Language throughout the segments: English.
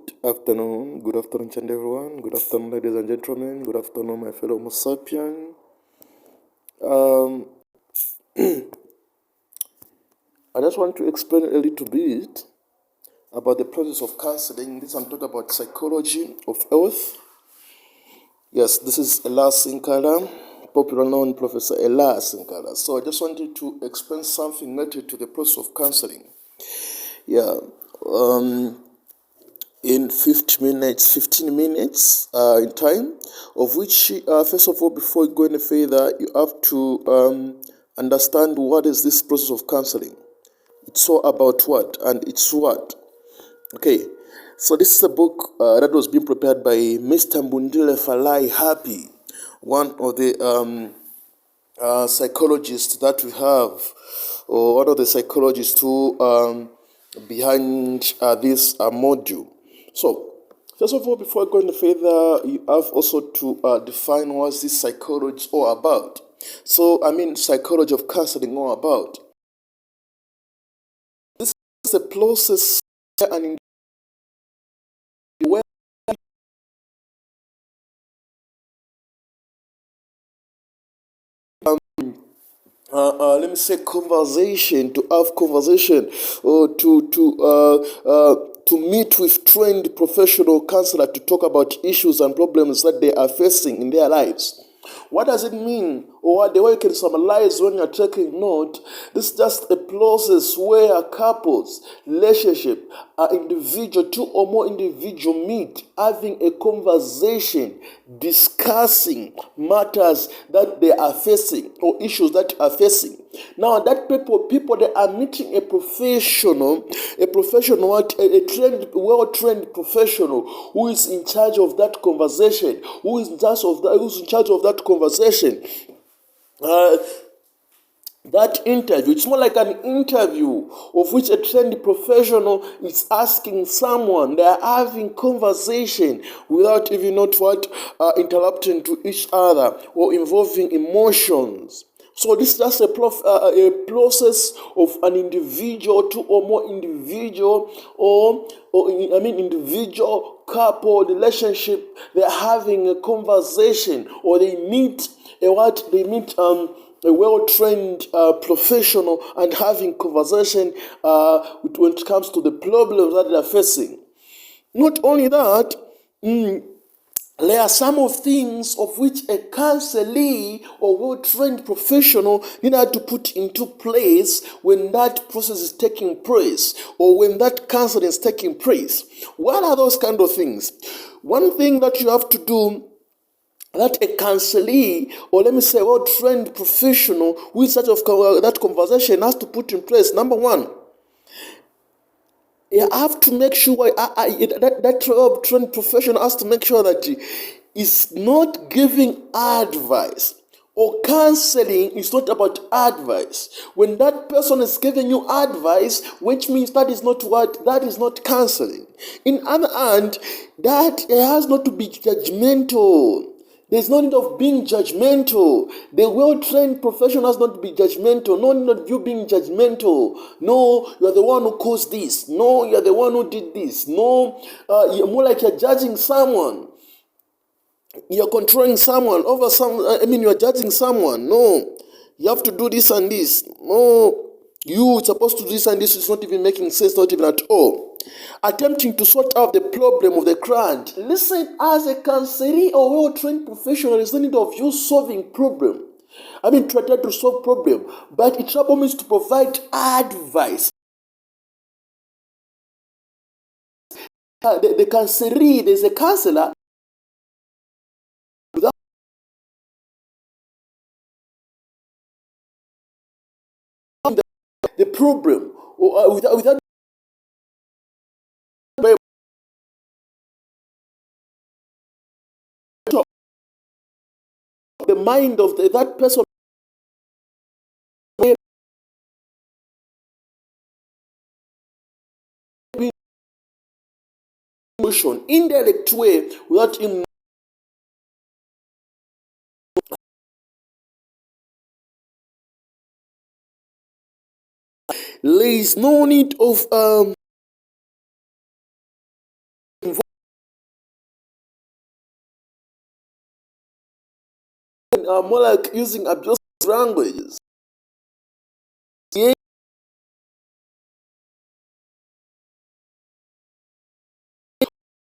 Good afternoon, everyone. Good afternoon, ladies and gentlemen. Good afternoon, my fellow Homo sapien. Um, I just want to explain a little bit about the process of counseling. This I'm talking about psychology of health. Yes, this is ELIAS SINKALA, popular known Professor ELIAS SINKALA. So I just wanted to explain something related to the process of counseling. Yeah. In 15 minutes in time, of which, first of all, before you go any further, you have to understand what is this process of counseling. It's all about what, and it's what. Okay, so this is a book that was being prepared by Mr. Mbundile Falai Happy, one of the psychologists that we have, or one of the psychologists who behind this module. So, first of all, before going further, you have also to define what this psychology is all about. So, psychology of counseling all about. This is a process and where let me say conversation, to have conversation, or to meet with trained professional counselor to talk about issues and problems that they are facing in their lives. What does it mean? Or the way you can summarize when you're taking note, this is just a process where couples, relationship, individual, two or more individual meet, having a conversation, discussing matters that they are facing or issues that are facing. Now that people they are meeting a professional, a trained, well-trained professional who is in charge of that conversation, who's in charge of that conversation. That interview, it's more like an interview of which a trained professional is asking someone. They are having conversation without even interrupting to each other or involving emotions. So this is just a process of an individual, two or more individual, individual couple relationship. They're having a conversation, or they meet a well-trained professional and having conversation when it comes to the problems that they are facing. Not only that, there are some of things of which a counselee or well-trained professional needed to put into place when that process is taking place, or when that counseling is taking place. What are those kind of things? One thing that you have to do, that a counselee, or let me say well-trained professional who is that conversation has to put in place. Number one, you have to make sure that trained professional has to make sure that he is not giving advice. Or counseling is not about advice. When that person is giving you advice, which means that is not counseling. In other hand, that it has not to be judgmental. There's no need of being judgmental. The well-trained professional has not to be judgmental. No need of you being judgmental. No, you're the one who caused this. No, you're the one who did this. No, you're more like you're judging someone. You're controlling someone over you're judging someone. No, you have to do this and this. No, you're supposed to do this and this. It's not even making sense, not even at all. Attempting to sort out the problem of the client. Listen, as a counselor or well-trained professional, there's no need of you solving problem. Try to solve problem, but it troubles me to provide advice. The counselor, there's a counselor without the problem, or without the mind of that person. Emotion, indirect way, without him. There is no need of more like using abusive languages. Yeah,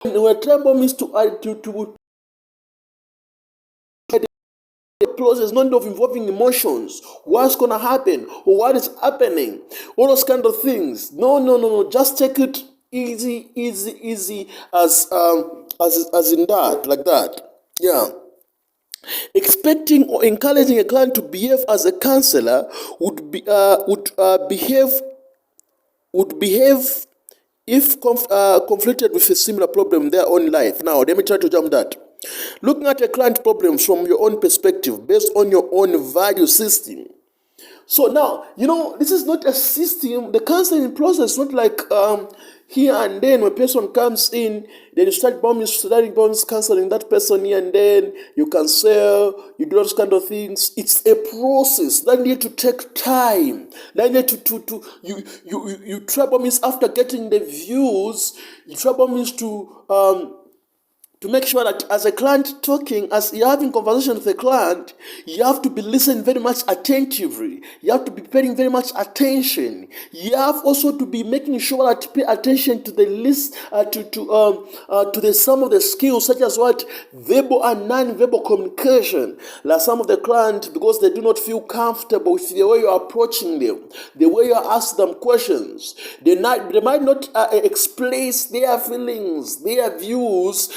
where tribal means to the process not of involving emotions, what's gonna happen or what is happening, all those kind of things. No. Just take it easy as in that, like that. Yeah. Expecting or encouraging a client to behave as a counselor would behave if conflicted with a similar problem in their own life. Now, let me try to jump that. Looking at a client problem from your own perspective, based on your own value system. So now, this is not a system. The counseling process is not like here and then when a person comes in, then you start counseling that person here and then, you cancel, you do those kind of things. It's a process that need to take time. That need you trouble means after getting the views, you trouble means to make sure that as a client talking, as you're having conversation with a client, you have to be listening very much attentively. You have to be paying very much attention. You have also to be making sure that you pay attention to the list, to the some of the skills such as what verbal and non-verbal communication. Like some of the clients, because they do not feel comfortable with the way you're approaching them, the way you ask them questions, they might not express their feelings, their views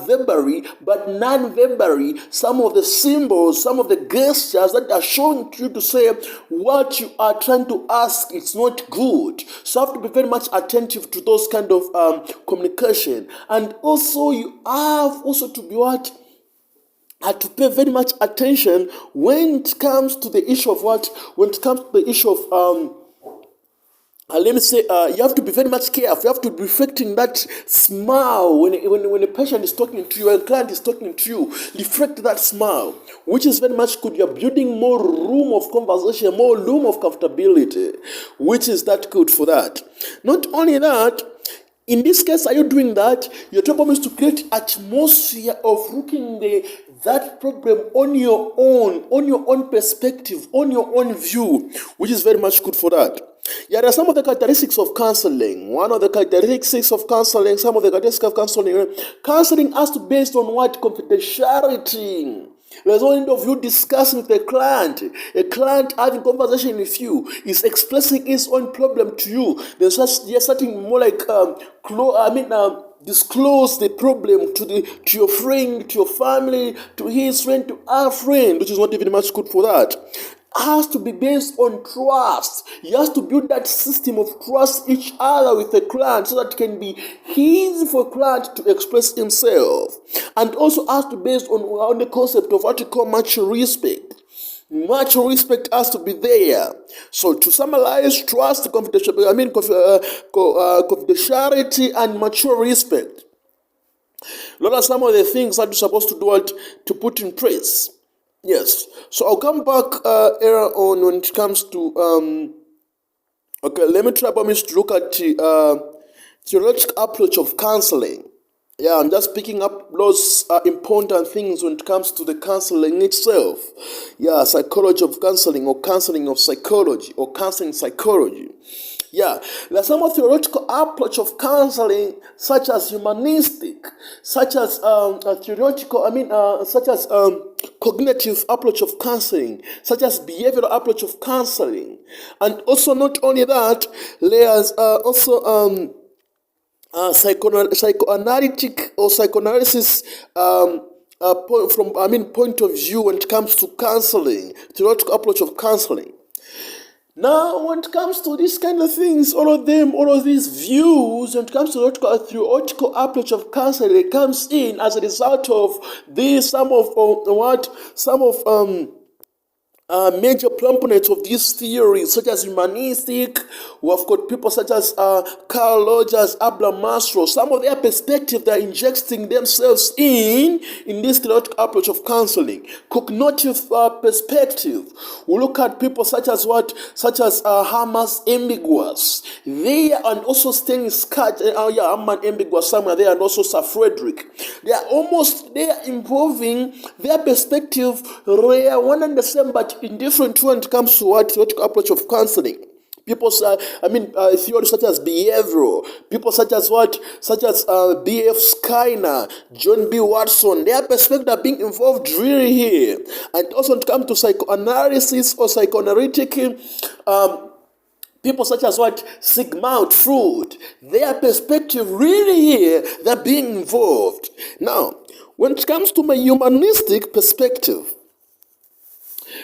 verbally, but non-verbally, some of the symbols, some of the gestures that are showing to you to say what you are trying to ask, it's not good. So you have to be very much attentive to those kind of communication. And also you have also to be to pay very much attention when it comes to the issue of when it comes to the issue of let me say, you have to be very much careful. You have to be reflecting that smile when a patient is talking to you, and a client is talking to you. Reflect that smile, which is very much good. You're building more room of conversation, more room of comfortability, which is that good for that. Not only that, in this case, are you doing that? Your job is to create atmosphere of looking that problem on your own perspective, on your own view, which is very much good for that. Yeah, there are some of the characteristics of counseling. One of the characteristics of counseling, some of the characteristics of counseling has to be based on what? Confidentiality. There's no end of you discussing with a client having conversation with you, is expressing his own problem to you. There's something more like disclose the problem to your friend, to your family, to his friend, to our friend, which is not even much good for that. Has to be based on trust. You have to build that system of trust each other with the client so that it can be easy for a client to express himself. And also has to be based on the concept of what we call mutual respect. Mutual respect has to be there. So to summarize, trust, confidentiality, confidentiality and mutual respect. Those are some of the things that you're supposed to do to put in place. Yes. So I'll come back later on when it comes to okay, let me try to look at the theoretical approach of counseling. Yeah, I'm just picking up those important things when it comes to the counseling itself. Yeah, psychology of counseling, or counseling of psychology, or counseling psychology. Yeah, there's some theoretical approach of counseling, such as humanistic, such as cognitive approach of counseling, such as behavioral approach of counseling, and also not only that, there's also psychoanalytic or psychoanalysis point of view when it comes to counseling, theoretical approach of counseling. Now, when it comes to these kind of things, all of these views, when it comes to theoretical approach of counseling, it comes in as a result of this, some of major proponents of these theories, such as humanistic. We have got people such as Carl Rogers, Abraham Maslow. Some of their perspective they're injecting themselves in this theoretical approach of counseling. Cognitive perspective. We look at people such as Hamas Ambiguous. They and also Stanley Scott. Hamas Ambiguous somewhere there, and also Sir Frederick. They are involving their perspective. They are one and the same, but in different when it comes to what theoretical approach of counseling. People, theories such as behavioral, people such as B.F. Skinner, John B. Watson, their perspective are being involved really here. And also when it comes to psychoanalysis or psychoanalytic, people such as Sigmund Freud, their perspective really here, they're being involved. Now, when it comes to my humanistic perspective,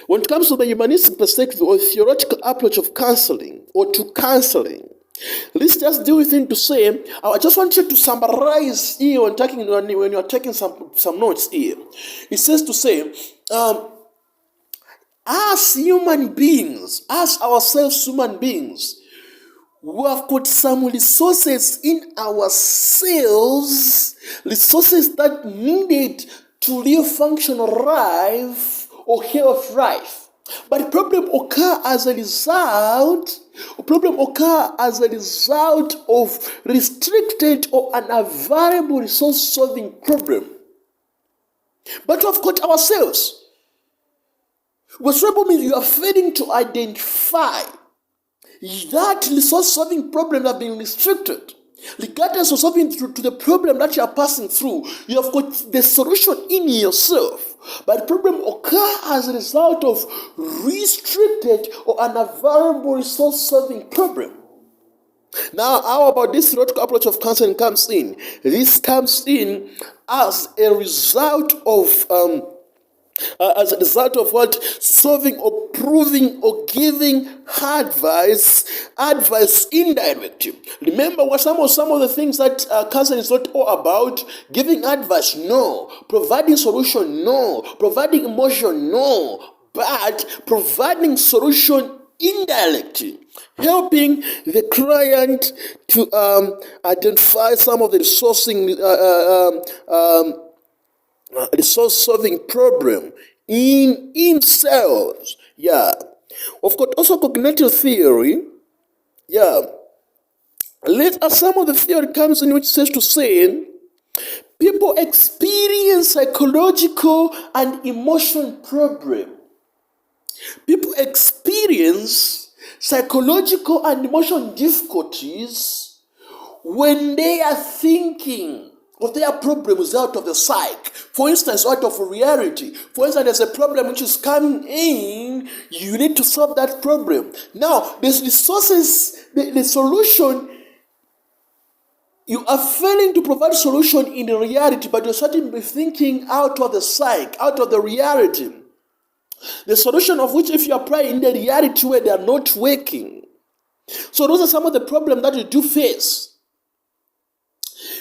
or theoretical approach of counseling or to counseling, let's just do with it to say, I just want you to summarize here when you're taking some notes here. It says to say, as human beings, as ourselves human beings, we have got some resources in ourselves, resources that needed to live functional life or health life. But problem occur as a result of restricted or unavailable resource solving problem. But we've got ourselves. What's problem is you are failing to identify that resource solving problem that have been restricted. Regardless of solving to the problem that you are passing through, you have got the solution in yourself. But the problem occurs as a result of restricted or unavailable resource solving problem. Now, how about this theoretical approach of counseling comes in? This comes in as a result of what? Solving or proving or giving advice indirectly. Remember what some of the things that counseling is not all about. Giving advice, no. Providing solution, no. Providing emotion, no. But providing solution indirectly, helping the client to identify some of the resource-solving problem in himself. Yeah. Of course, also cognitive theory. Yeah. Some of the theory comes in which says to say, people experience psychological and emotional problem. People experience psychological and emotional difficulties when they are thinking of their problems out of the psyche. For instance, out of reality. For instance, there's a problem which is coming in, you need to solve that problem. Now, there's resources, the solution, you are failing to provide solution in the reality, but you're certainly thinking out of the psyche, out of the reality. The solution of which, if you apply in the reality where they are not working. So those are some of the problems that we do face.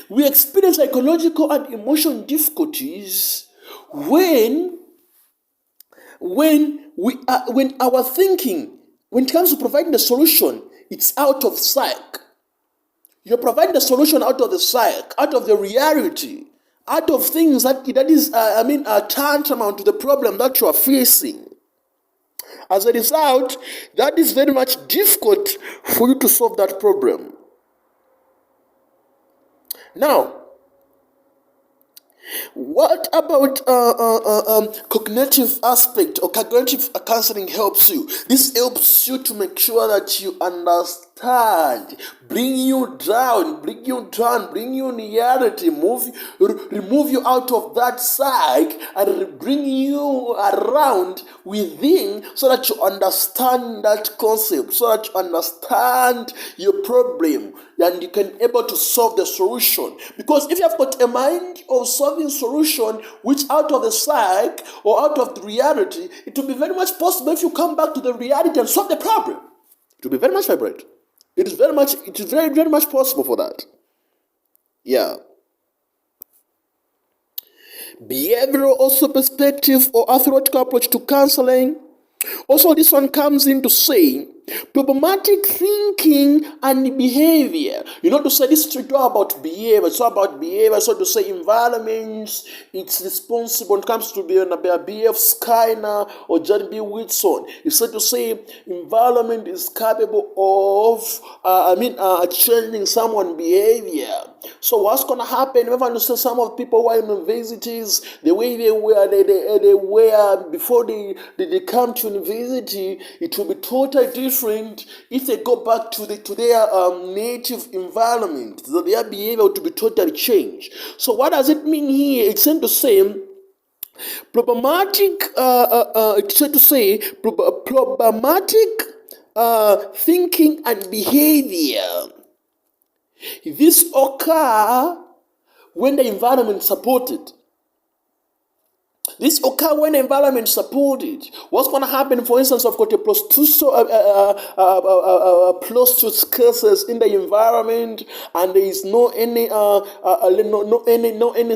We experience psychological and emotional difficulties when our thinking, when it comes to providing the solution, it's out of psyche. You're providing the solution out of the psyche, out of the reality, out of things that is tantamount to the problem that you are facing. As a result, that is very much difficult for you to solve that problem. Now, what about cognitive aspect or cognitive counseling helps you? This helps you to make sure that you understand, bring you down, bring you in reality, remove you out of that psyche and bring you around within so that you understand that concept, so that you understand your problem and you can able to solve the solution. Because if you have got a mind of solving solution which out of the psyche or out of the reality, it will be very much possible if you come back to the reality and solve the problem. It will be very much vibrant. It is very, very much possible for that. Yeah. Behavioral also perspective or theoretical approach to counseling. Also, this one comes into saying problematic thinking and behavior. You know, to say this is all about behavior. It's all about behavior. So to say environments, it's responsible when it comes to B.F. Skinner or John B. Whitson. It's said to say environment is capable of changing someone's behavior. So what's going to happen? If I understand some of the people who are in universities, the way they were before they come to university, it will be totally different if they go back to their native environment. So their behavior will be totally changed. So what does it mean here? It's meant to say problematic. It's meant to say problematic thinking and behavior. This occur when the environment supported. This occur when the environment supported. What's going to happen? For instance, I've got a prostitute cases in the environment, and there is no any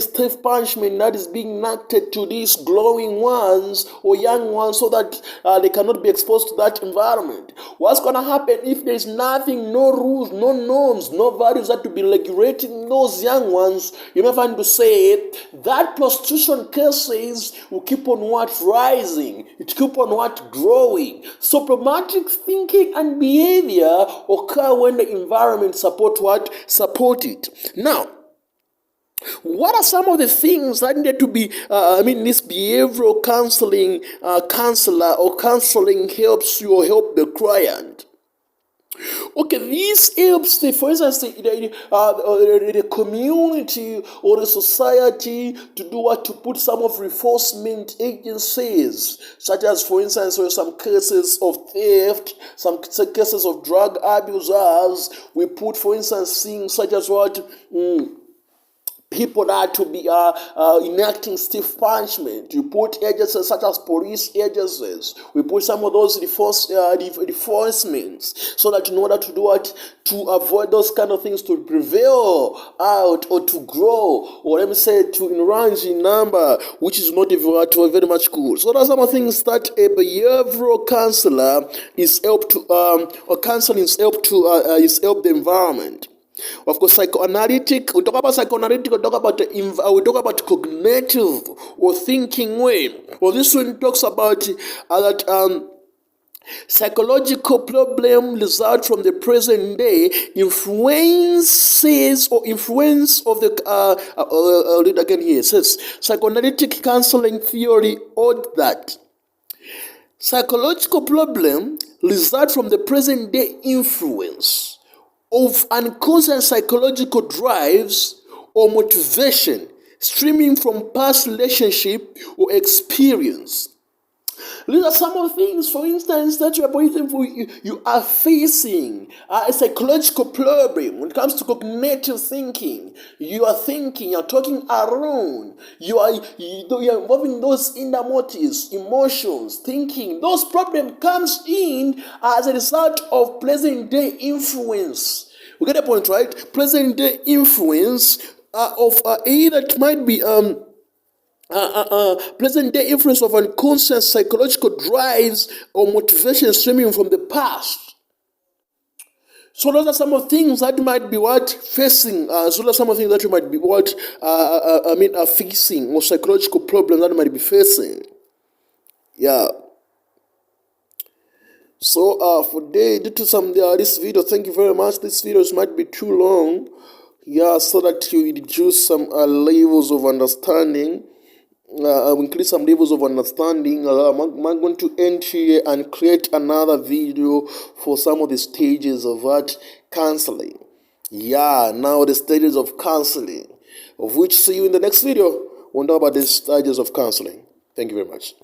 stiff punishment that is being enacted to these glowing ones or young ones, so that they cannot be exposed to that environment. What's going to happen if there is nothing, no rules, no norms, no values that to be regulating those young ones? You may find to say that prostitution cases will keep on rising. It keep on growing. So problematic thinking and behavior occur when the environment support it. Now, what are some of the things that need to be, this behavioral counselor or counseling helps you or help the client? Okay, this helps, for instance, the community or the society to do what? To put some of reinforcement agencies, such as, for instance, some cases of theft, some cases of drug abusers. We put, for instance, things such as what? People that are to be enacting stiff punishment. You put agencies such as police agencies. We put some of those reinforcements so that in order to do what? To avoid those kind of things to prevail out or to grow, or let me say to enlarge in number, which is not very much good. So those are some of the things that a behavioral counselor is help to, or counseling is help to, is help the environment. Of course, psychoanalytic. We talk about psychoanalytic. We talk about cognitive or thinking way. Well, this one talks about that psychological problem result from the present day influence of the. I'll read again here. It says psychoanalytic counseling theory or that psychological problem result from the present day influence of unconscious psychological drives or motivation stemming from past relationship or experience. These are some of the things, for instance, that you are facing a psychological problem when it comes to cognitive thinking. You are thinking, you're talking around, you are involving those inner motives, emotions, thinking. Those problems comes in as a result of present day influence. We get the point, right? Present day influence of either it might be present day influence of unconscious psychological drives or motivation stemming from the past. So those are some of the things that might be facing. So those are some of the things that you might be facing, or psychological problems that you might be facing. Yeah. So for due to this video, thank you very much. This videos might be too long. Yeah, so that you reduce some levels of understanding. Increase some levels of understanding. I'm going to end here and create another video for some of the stages of counseling. Yeah, now the stages of counseling, of which see you in the next video. We'll know about the stages of counseling. Thank you very much.